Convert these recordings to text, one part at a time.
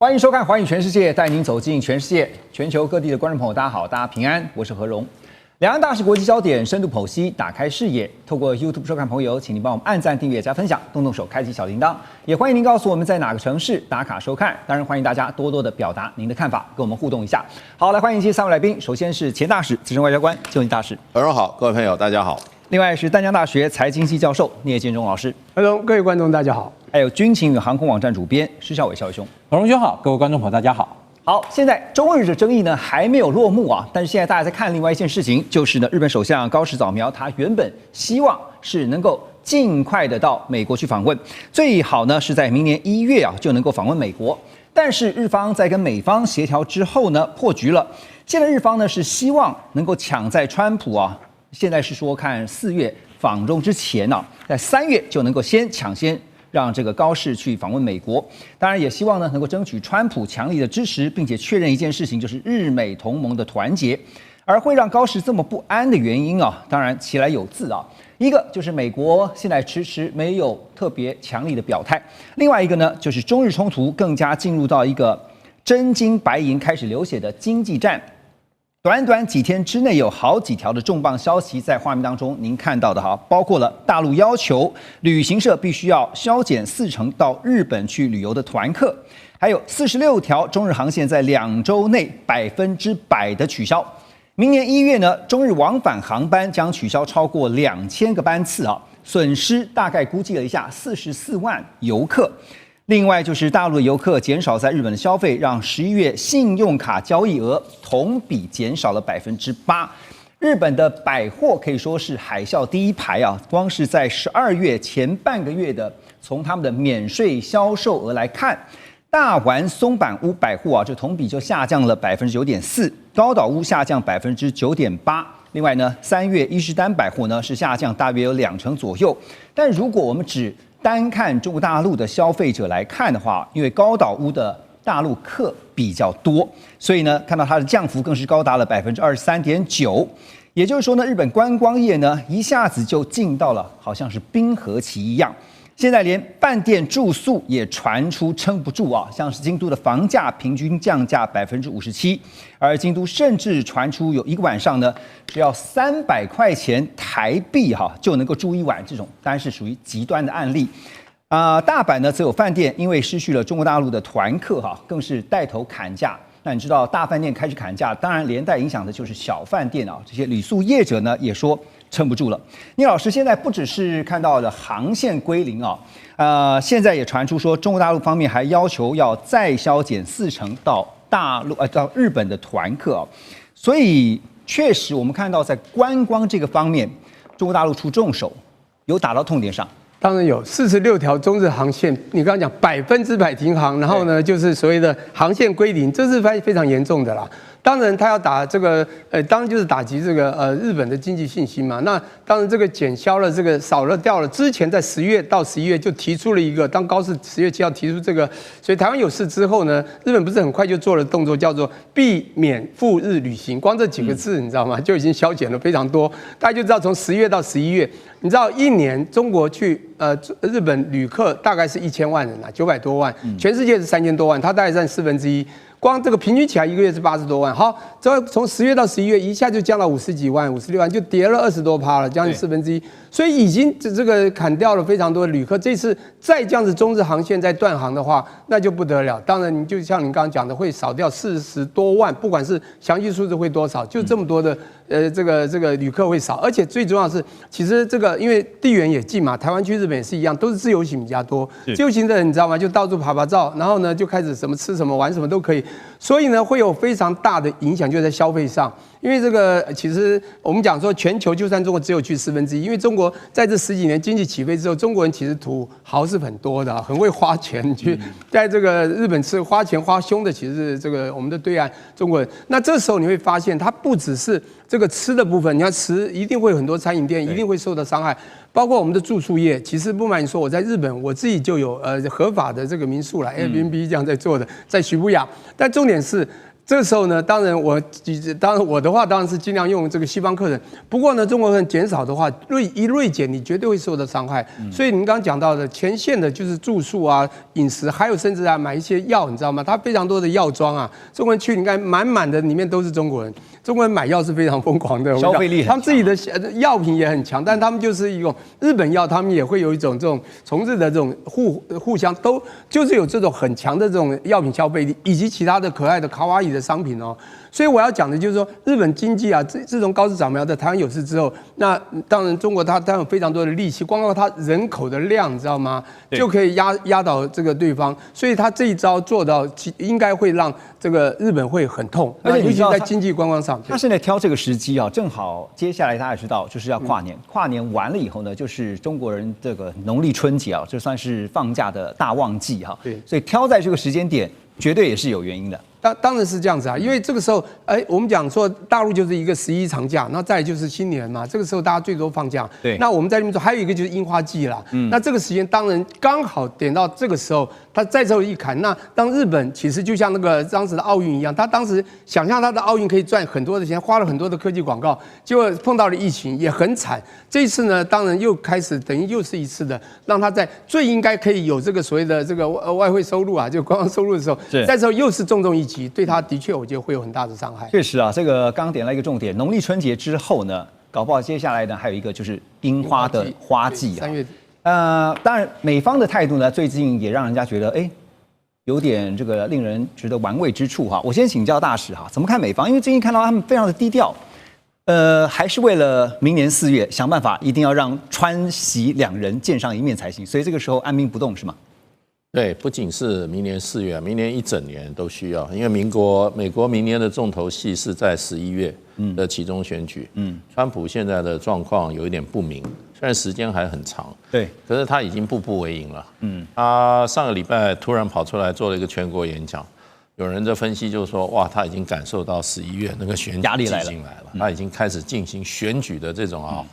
欢迎收看《寰宇全世界》，带您走进全世界、全球各地的观众朋友，大家好，大家平安，我是何荣。两岸大事国际焦点，深度剖析，打开视野。透过 YouTube 收看朋友，请您帮我们按赞、订阅、加分享，动动手开启小铃铛。也欢迎您告诉我们在哪个城市打卡收看。当然，欢迎大家多多的表达您的看法，跟我们互动一下。好，来欢迎今天三位来宾。首先是前大使、资深外交官邱文大使。何荣好，各位朋友大家好。另外是淡江大学财经系教授聂建中老师。何荣，各位观众大家好。还有军情与航空网站主编施孝伟孝伟兄。何荣兄好，各位观众朋友大家好。好，现在中日的争议呢还没有落幕啊，但是现在大家在看另外一件事情，就是呢日本首相高市早苗他原本希望是能够尽快的到美国去访问，最好呢是在明年1月啊就能够访问美国，但是日方在跟美方协调之后呢破局了，现在日方呢是希望能够抢在川普啊，现在是说看4月访中之前啊，在3月就能够抢先让这个高市去访问美国，当然也希望呢能够争取川普强力的支持，并且确认一件事情，就是日美同盟的团结。而会让高市这么不安的原因啊，当然其来有自啊，一个就是美国现在迟迟没有特别强力的表态，另外一个呢就是中日冲突更加进入到一个真金白银开始流血的经济战。短短几天之内，有好几条的重磅消息在画面当中，您看到的哈，包括了大陆要求旅行社必须要削减40%到日本去旅游的团客，还有46条中日航线在2周内100%的取消。明年1月呢，中日往返航班将取消超过2000个班次啊，损失大概估计了一下44万游客。另外就是大陆的游客减少在日本的消费，让11月信用卡交易额同比减少了8%。日本的百货可以说是海啸第一排啊，光是在12月前半个月的，从他们的免税销售额来看，大丸松坂屋百货啊，这同比就下降了9.4%，高岛屋下降9.8%。另外呢，3月伊势丹百货呢是下降大约有2成左右。但如果我们只单看中国大陆的消费者来看的话，因为高岛屋的大陆客比较多，所以呢，看到它的降幅更是高达了23.9%。也就是说呢，日本观光业呢一下子就进到了好像是冰河期一样。现在连饭店住宿也传出撑不住啊，像是京都的房价平均降价57%，而京都甚至传出有一个晚上呢，只要300块钱台币就能够住一晚，这种当然是属于极端的案例。大阪呢则有饭店因为失去了中国大陆的团客更是带头砍价。那你知道大饭店开始砍价，当然连带影响的就是小饭店啊，这些旅宿业者呢也说撑不住了。聂老师，现在不只是看到的航线归零啊，现在也传出说中国大陆方面还要求要再削减40%到到日本的团客啊，所以确实我们看到在观光这个方面，中国大陆出重手，有打到痛点上。当然有46条中日航线，你刚刚讲100%停航，然后呢就是所谓的航线归零，这是非常严重的啦。当然，他要打这个，当然就是打击这个日本的经济信心嘛。那当然这个减销了，这个少了掉了。之前在10月到11月就提出了一个，当高市10月7号提出这个，所以台湾有事之后呢，日本不是很快就做了动作，叫做避免赴日旅行。光这几个字你知道吗？就已经削减了非常多。大家就知道从10月到11月，你知道一年中国去日本旅客大概是1000万人啊，900多万，全世界是3000多万，它大概占1/4。光这个平均起来一个月是80多万，好，之后从10月到11月一下就降到50几万、56万，就跌了20多%了，将近1/4，所以已经这个砍掉了非常多的旅客。这次再这样子中日航线再断航的话，那就不得了。当然，你就像你刚刚讲的，会少掉40多万，不管是详细数字会多少，就这么多的这个旅客会少，而且最重要的是，其实这个因为地缘也近嘛，台湾去日本也是一样，都是自由行比较多，自由行的人你知道吗？就到处拍照，然后呢就开始什么吃什么玩什么都可以。所以呢，会有非常大的影响，就在消费上。因为这个，其实我们讲说，全球就算中国只有去1/4，因为中国在这10几年经济起飞之后，中国人其实土豪是很多的，很会花钱去在这个日本吃花钱花凶的，其实是这个我们的对岸中国人。那这时候你会发现，它不只是这个吃的部分，你看吃一定会有很多餐饮店一定会受到伤害，包括我们的住宿业。其实不瞒你说，我在日本我自己就有合法的这个民宿啦 Airbnb 这样在做的，在澇谷雅。但重点是这个时候呢，当然我的话当然是尽量用这个西方课程。不过呢，中国人减少的话，锐减，你绝对会受到伤害。所以您刚刚讲到的前线的就是住宿啊、饮食，还有甚至买一些药，你知道吗？它非常多的药妆啊，中国人去你看满满的里面都是中国人。中国人买药是非常疯狂的，消费力很强，他们自己的药品也很强，但他们就是一种日本药，他们也会有一种这种从日的这种互相都就是有这种很强的这种药品消费力，以及其他的可爱的卡哇伊的商品哦。所以我要讲的就是说，日本经济啊，自从高市早苗在台湾有事之后，那当然中国它有非常多的力气，光靠它人口的量，你知道吗？就可以压倒这个对方。所以他这一招做到，应该会让这个日本会很痛，而且尤其在经济观光上。他现在挑这个时机啊，正好接下来大家也知道，就是要跨年。跨年完了以后呢，就是中国人这个农历春节啊，这算是放假的大旺季哈。对，所以挑在这个时间点，绝对也是有原因的。当然是这样子啊，因为这个时候，我们讲说大陆就是一个11长假，那再来就是新年嘛，这个时候大家最多放假。对，那我们在那边说，还有一个就是樱花季啦。那这个时间当然刚好点到这个时候，他在这一砍。那当日本其实就像那个当时的奥运一样，他当时想象他的奥运可以赚很多的钱，花了很多的科技广告，结果碰到了疫情，也很惨。这一次呢，当然又开始等于又是一次的，让他在最应该可以有这个所谓的这个外汇收入啊，就观光收入的时候，在这又是重一击，对他的确我觉得会有很大的伤害。确实啊，这个刚点了一个重点，农历春节之后呢，搞不好接下来呢还有一个就是樱花的花季啊。3月底。当然美方的态度呢，最近也让人家觉得有点这个令人值得玩味之处哈。我先请教大使哈，怎么看美方？因为最近看到他们非常的低调，还是为了明年4月想办法一定要让川习两人见上一面才行，所以这个时候按兵不动是吗？对，不仅是明年4月，明年一整年都需要，因为美国明年的重头戏是在11月的期中选举。川普现在的状况有一点不明，虽然时间还很长，对，可是他已经步步为营了。他上个礼拜突然跑出来做了一个全国演讲，有人的分析就是说，哇，他已经感受到11月那个选举压力来了，他已经开始进行选举的这种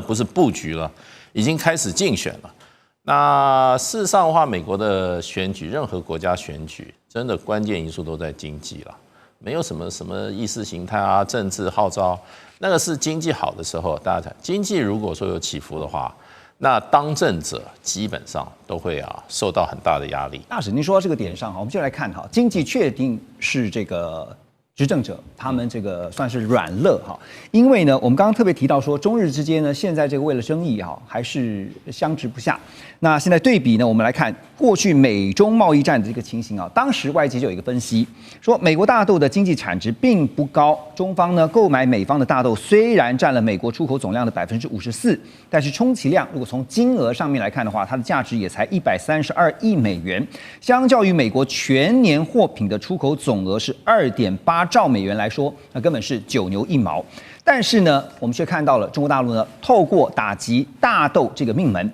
不是布局了，已经开始竞选了。那事实上的话，美国的选举，任何国家选举，真的关键因素都在经济了，没有什么意识形态啊、政治号召，那个是经济好的时候，大家讲经济如果说有起伏的话，那当政者基本上都会受到很大的压力。大使，您说到这个点上，我们就来看哈，经济确定是这个执政者他们这个算是软肋哈，因为呢，我们刚刚特别提到说，中日之间呢，现在这个为了争议哈，还是相持不下。那现在对比呢，我们来看过去美中贸易战的这个情形啊，当时外界就有一个分析，说美国大豆的经济产值并不高，中方呢购买美方的大豆虽然占了美国出口总量的54%，但是充其量如果从金额上面来看的话，它的价值也才132亿美元，相较于美国全年货品的出口总额是2.8兆美元来说，那根本是9牛1毛。但是呢，我们却看到了中国大陆呢，透过打击大豆这个命门，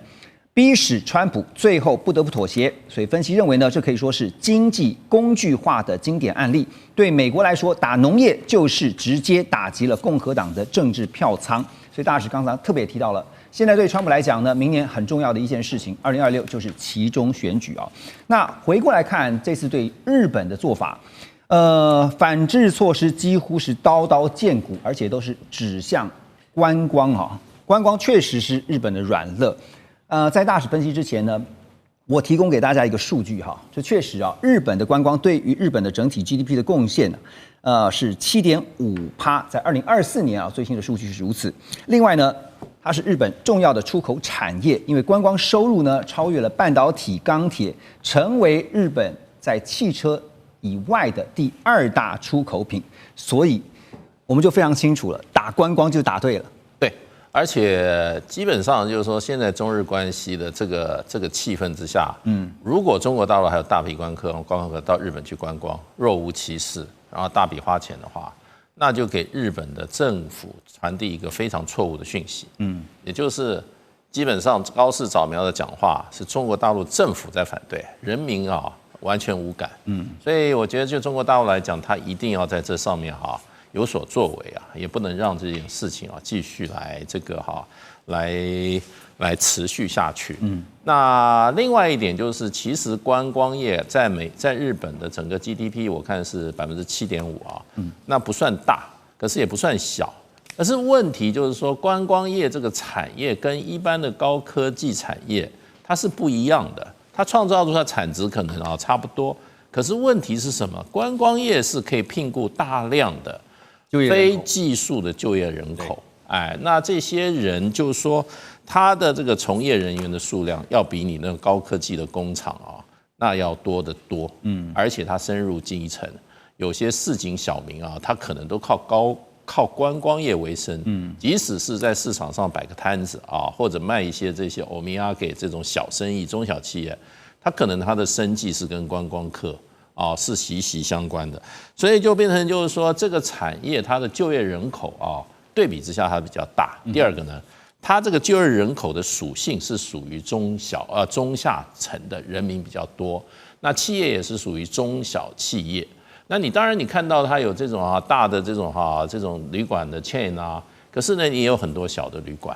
逼使川普最后不得不妥协，所以分析认为呢，这可以说是经济工具化的经典案例。对美国来说，打农业就是直接打击了共和党的政治票仓。所以大使刚才特别提到了，现在对川普来讲呢，明年很重要的一件事情，2026就是期中选举啊。那回过来看这次对日本的做法，反制措施几乎是刀刀见骨，而且都是指向观光啊。观光确实是日本的软肋。在大使分析之前呢，我提供给大家一个数据哈，就确实啊，日本的观光对于日本的整体 GDP 的贡献呢，是7.5%，在2024年啊，最新的数据是如此。另外呢，它是日本重要的出口产业，因为观光收入呢超越了半导体、钢铁，成为日本在汽车以外的第2大出口品，所以我们就非常清楚了，打观光就打对了。而且基本上就是说，现在中日关系的这个气氛之下，如果中国大陆还有大批观光客到日本去观光，若无其事，然后大笔花钱的话，那就给日本的政府传递一个非常错误的讯息，也就是基本上高市早苗的讲话是中国大陆政府在反对，人民完全无感，所以我觉得就中国大陆来讲，他一定要在这上面有所作为啊，也不能让这件事情啊继续来这个来持续下去。那另外一点就是，其实观光业在日本的整个 GDP 我看是7.5%啊，那不算大，可是也不算小。可是问题就是说，观光业这个产业跟一般的高科技产业它是不一样的，它创造出来的产值可能差不多。可是问题是什么？观光业是可以聘雇大量的非技术的就业人口，那这些人就是说，他的这个从业人员的数量要比你那个高科技的工厂那要多得多，而且他深入基层，有些市井小民他可能都靠观光业为生，即使是在市场上摆个摊子或者卖一些这些欧米亚给这种小生意、中小企业，他可能他的生计是跟观光客是息息相关的，所以就变成就是说，这个产业它的就业人口对比之下它比较大。第二个呢，它这个就业人口的属性是属于中下层的人民比较多，那企业也是属于中小企业。那你当然你看到它有这种大的这种旅馆的 chain 可是呢，你也有很多小的旅馆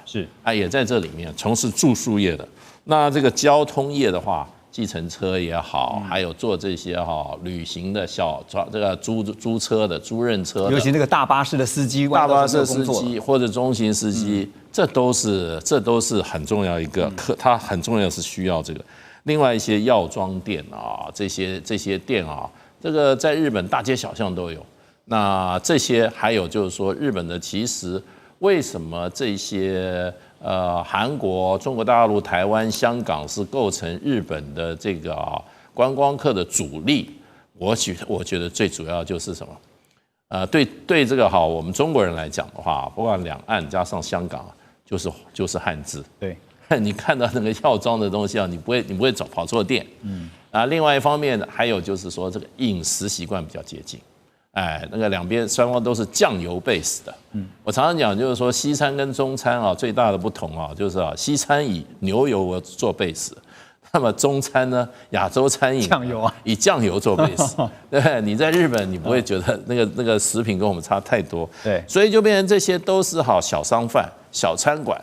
也在这里面从事住宿业的。那这个交通业的话，计程车也好，还有做这些旅行的这个租车的、租赁车的，尤其那个大巴士的司机、大巴士司机或者中型司机，这都是很重要一个，它很重要是需要这个。另外一些药妆店这些店这个在日本大街小巷都有。那这些还有就是说，日本的其实为什么这些韩国、中国大陆、台湾、香港是构成日本的这个观光客的主力？我觉得最主要就是什么？对这个我们中国人来讲的话，不管两岸加上香港，就是汉字。对，你看到那个药妆的东西你不会跑错店。另外一方面还有就是说，这个饮食习惯比较接近。那个双方都是酱油 base 的。我常常讲就是说，西餐跟中餐最大的不同就是西餐以牛油做 base， 那么中餐呢，亚洲餐饮酱油以酱油做 base。对，你在日本你不会觉得那个食品跟我们差太多。对，所以就变成这些都是小商贩、小餐馆，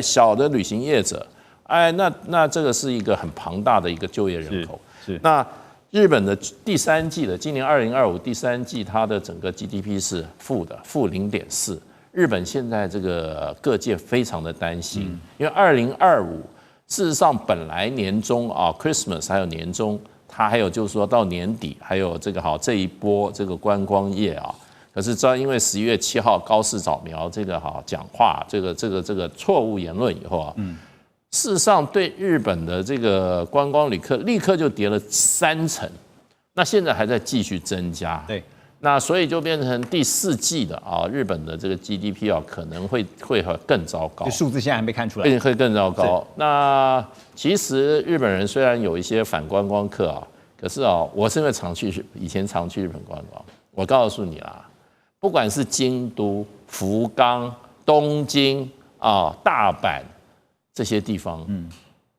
小的旅行业者，那这个是一个很庞大的一个就业人口。是那日本的第三季今年2025第三季，它的整个 GDP 是负0.4%。日本现在这个各界非常的担心，因为2025事实上本来年中Christmas 还有年中，它还有就是说到年底还有这个这一波这个观光业可是因为11月7号高市早苗这个讲话这个错误言论以后事实上，对日本的这个观光旅客立刻就跌了30%，那现在还在继续增加。对，那所以就变成第4季的日本的这个 GDP 可能会更糟糕。数字现在还没看出来，会更糟糕。那其实日本人虽然有一些反观光客可是我是因为以前常去日本观光，我告诉你啦，不管是京都、福冈、东京大阪。这些地方，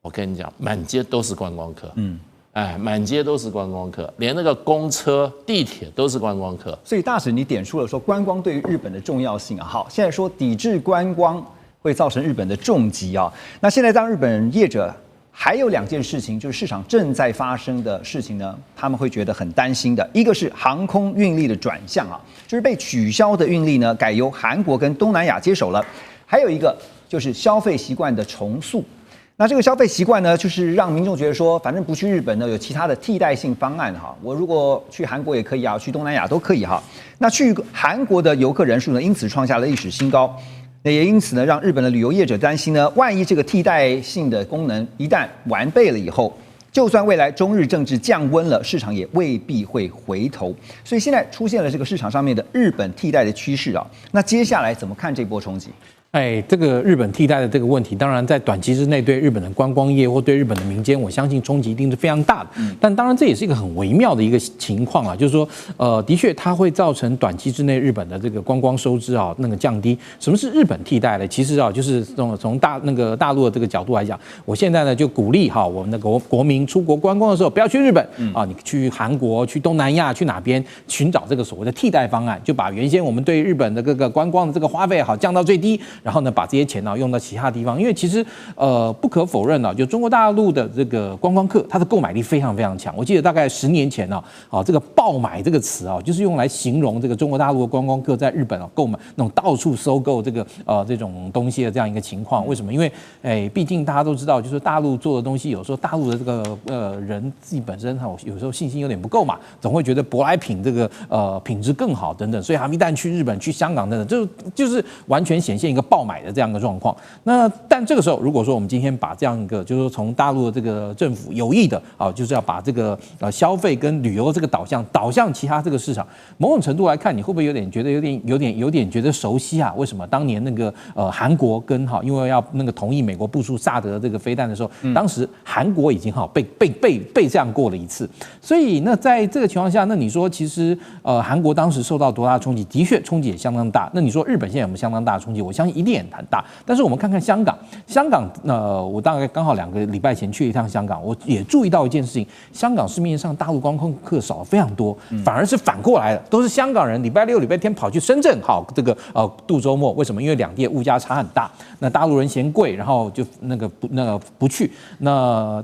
我跟你讲，满街都是观光客，满街都是观光客，连那个公车、地铁都是观光客。所以大使，你点出了说观光对于日本的重要性好，现在说抵制观光会造成日本的重击那现在当日本业者还有2件事情，就是市场正在发生的事情呢，他们会觉得很担心的。一个是航空运力的转向就是被取消的运力呢，改由韩国跟东南亚接手了。还有一个就是消费习惯的重塑。那这个消费习惯呢，就是让民众觉得说，反正不去日本呢，有其他的替代性方案我如果去韩国也可以去东南亚都可以那去韩国的游客人数呢，因此创下了历史新高。那也因此呢，让日本的旅游业者担心呢，万一这个替代性的功能一旦完备了以后，就算未来中日政治降温了，市场也未必会回头。所以现在出现了这个市场上面的日本替代的趋势那接下来怎么看这波冲击？这个日本替代的这个问题，当然在短期之内对日本的观光业或对日本的民间，我相信冲击一定是非常大的。但当然这也是一个很微妙的一个情况啊，就是说，的确它会造成短期之内日本的这个观光收支啊那个降低。什么是日本替代的？其实啊，就是从大陆的这个角度来讲，我现在呢就鼓励我们的国民出国观光的时候不要去日本啊，你去韩国、去东南亚、去哪边寻找这个所谓的替代方案，就把原先我们对日本的这个观光的这个花费降到最低。然后呢，把这些钱用到其他地方，因为其实不可否认就中国大陆的这个观光客，它的购买力非常非常强。我记得大概10年前这个爆买这个词就是用来形容这个中国大陆的观光客在日本购买那种到处收购这种东西的这样一个情况。为什么？因为毕竟大家都知道，就是大陆做的东西，有时候大陆的这个人自己本身有时候信心有点不够嘛，总会觉得舶来品这个品质更好等等，所以他们一旦去日本、去香港等等，就是完全显现一个爆买的这样一个状况。但这个时候，如果说我们今天把这样一个，就是说从大陆的这个政府有意的就是要把这个消费跟旅游这个导向其他这个市场，某种程度来看，你会不会有点觉得有点觉得熟悉啊？为什么当年那个韩国跟因为要那个同意美国部署萨德这个飞弹的时候，当时韩国已经被这样过了一次。所以那在这个情况下，那你说其实韩国当时受到多大的冲击？的确冲击也相当大。那你说日本现在有没有相当大的冲击？我相信一定也很大。但是我们看看香港，我大概刚好2个礼拜前去了一趟香港，我也注意到一件事情：香港市面上大陆观光客少了非常多，反而是反过来的，都是香港人礼拜六、礼拜天跑去深圳这个度周末。为什么？因为两地的物价差很大，那大陆人嫌贵，然后就不去。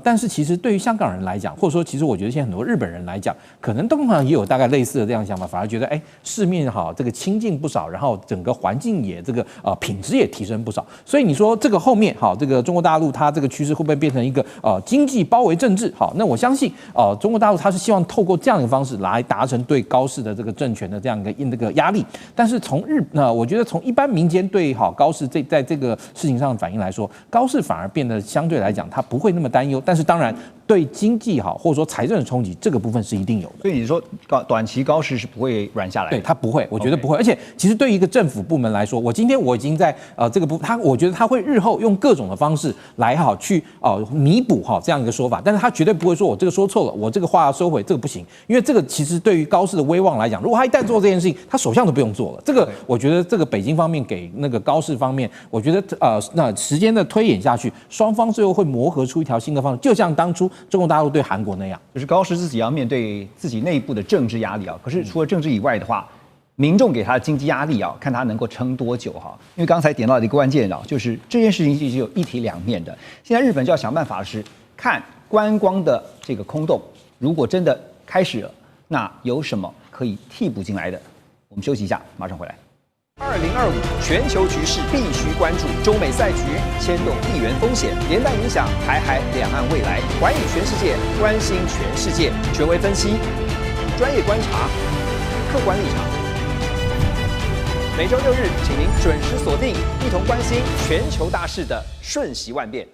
但是其实对于香港人来讲，或者说其实我觉得现在很多日本人来讲，可能通常也有大概类似的这样想法，反而觉得市面这个清净不少，然后整个环境也这个品质也提升不少。所以你说这个后面这个中国大陆它这个趋势会不会变成一个经济包围政治？那我相信中国大陆它是希望透过这样的方式来达成对高市的这个政权的这样一个压力。但是从我觉得从一般民间对高市在这个事情上的反应来说，高市反而变得相对来讲它不会那么担忧。但是当然对经济或者说财政的冲击，这个部分是一定有的。所以你说短期高市是不会软下来的？对，它不会，我觉得不会。而且其实对于一个政府部门来说，我今天已经在这个我觉得他会日后用各种的方式来去弥补这样一个说法，但是他绝对不会说我这个说错了，我这个话要收回，这个不行。因为这个其实对于高市的威望来讲，如果他一旦做这件事情，他首相都不用做了。这个我觉得这个北京方面给那个高市方面，我觉得那时间的推演下去，双方最后会磨合出一条新的方式，就像当初中国大陆对韩国那样，就是高市自己要面对自己内部的政治压力可是除了政治以外的话，民众给他的经济压力看他能够撑多久因为刚才点到的一个关键就是这件事情其实有一体两面的。现在日本就要想办法是看观光的这个空洞，如果真的开始了，那有什么可以替补进来的？我们休息一下，马上回来。2025全球局势必须关注，中美赛局牵动地缘风险，连带影响台海两岸未来。环宇全世界，关心全世界，权威分析，专业观察，客观立场。每周6日，请您准时锁定，一同关心全球大事的瞬息万变。